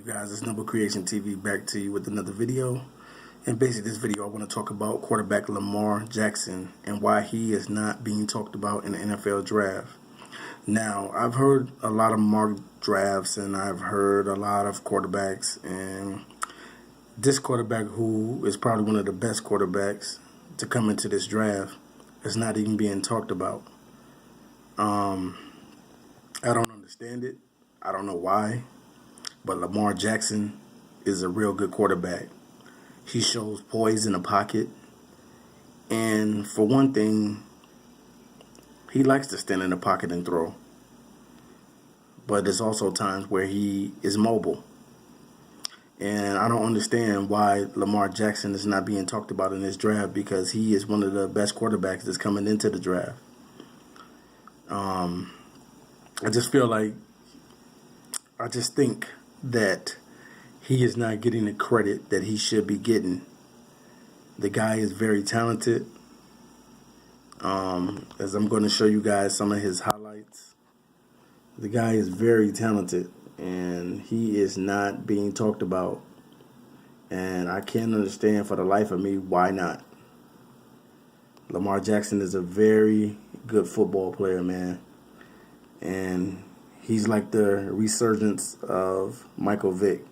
You guys, it's Noble Creation TV back to you with another video. And basically this video I want to talk about quarterback Lamar Jackson and why he is not being talked about in the NFL draft. Now, I've heard a lot of mock drafts and I've heard a lot of quarterbacks, and this quarterback, who is probably one of the best quarterbacks to come into this draft, is not even being talked about. I don't understand it. I don't know why. But Lamar Jackson is a real good quarterback. He shows poise in the pocket. And for one thing, he likes to stand in the pocket and throw. But there's also times where he is mobile. And I don't understand why Lamar Jackson is not being talked about in this draft, because he is one of the best quarterbacks that's coming into the draft. I just think that he is not getting the credit that he should be getting. The guy is very talented. As I'm going to show you guys some of his highlights, the guy is very talented and he is not being talked about. And I can't understand for the life of me why not. Lamar Jackson is a very good football player, man. And he's like the resurgence of Michael Vick,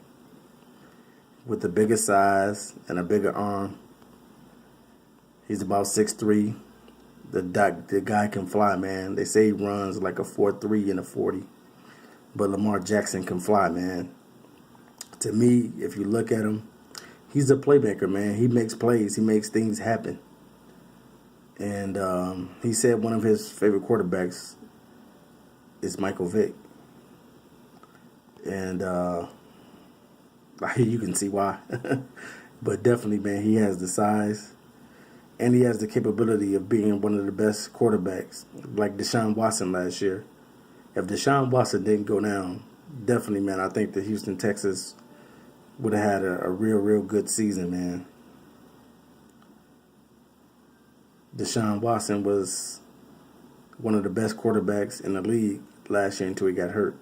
with a bigger size and a bigger arm. He's about 6'3". The guy can fly, man. They say he runs like a 4.3 and a 40. But Lamar Jackson can fly, man. To me, if you look at him, he's a playmaker, man. He makes plays. He makes things happen. And he said one of his favorite quarterbacks is Michael Vick. And you can see why. But definitely, man, he has the size. And he has the capability of being one of the best quarterbacks, like Deshaun Watson last year. If Deshaun Watson didn't go down, definitely, man, I think that Houston, Texas would have had a real good season, man. Deshaun Watson was one of the best quarterbacks in the league last year until he got hurt.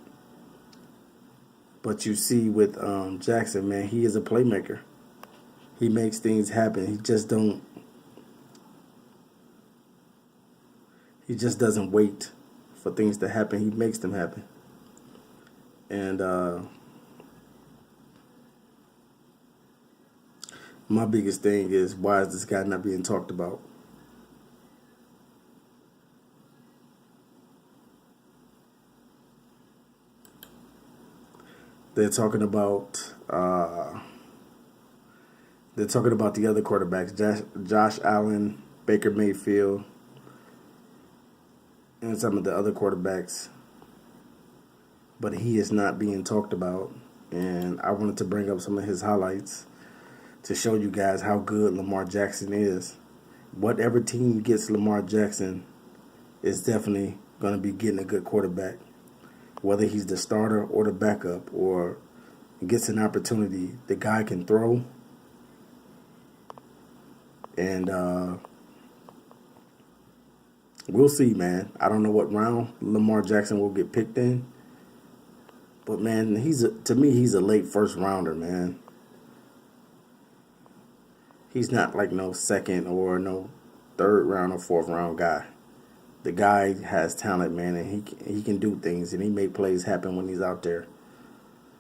But you see with Jackson, man, he is a playmaker. He makes things happen. He just doesn't wait for things to happen. He makes them happen. And my biggest thing is, why is this guy not being talked about? They're talking about the other quarterbacks, Josh Allen, Baker Mayfield, and some of the other quarterbacks. But he is not being talked about. And I wanted to bring up some of his highlights to show you guys how good Lamar Jackson is. Whatever team gets Lamar Jackson is definitely going to be getting a good quarterback. Whether he's the starter or the backup or gets an opportunity, the guy can throw. And we'll see, man. I don't know what round Lamar Jackson will get picked in. But, man, to me, he's a late first rounder, man. He's not like no second or no third round or fourth round guy. The guy has talent, man, and he can do things, and he make plays happen when he's out there.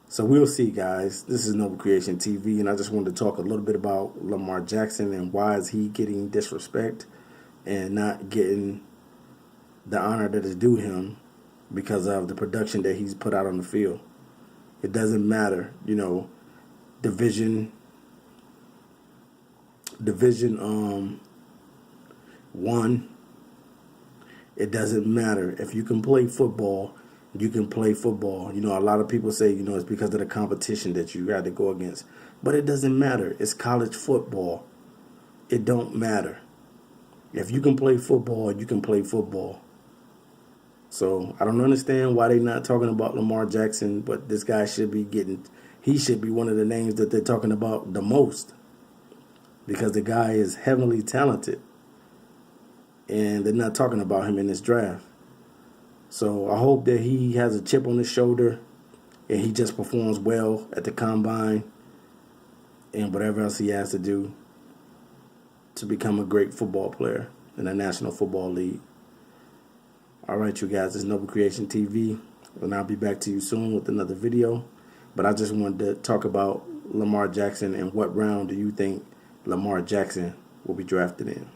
So we'll see, guys. This is Noble Creation TV, and I just wanted to talk a little bit about Lamar Jackson and why is he getting disrespect and not getting the honor that is due him because of the production that he's put out on the field. It doesn't matter, Division 1. It doesn't matter. If you can play football, you can play football. A lot of people say, it's because of the competition that you got to go against. But it doesn't matter. It's college football. It don't matter. If you can play football, you can play football. So I don't understand why they're not talking about Lamar Jackson, but this guy should be he should be one of the names that they're talking about the most, because the guy is heavily talented. And they're not talking about him in this draft. So I hope that he has a chip on his shoulder and he just performs well at the combine and whatever else he has to do to become a great football player in the National Football League. All right, you guys, it's Noble Creation TV, and I'll be back to you soon with another video. But I just wanted to talk about Lamar Jackson and what round do you think Lamar Jackson will be drafted in.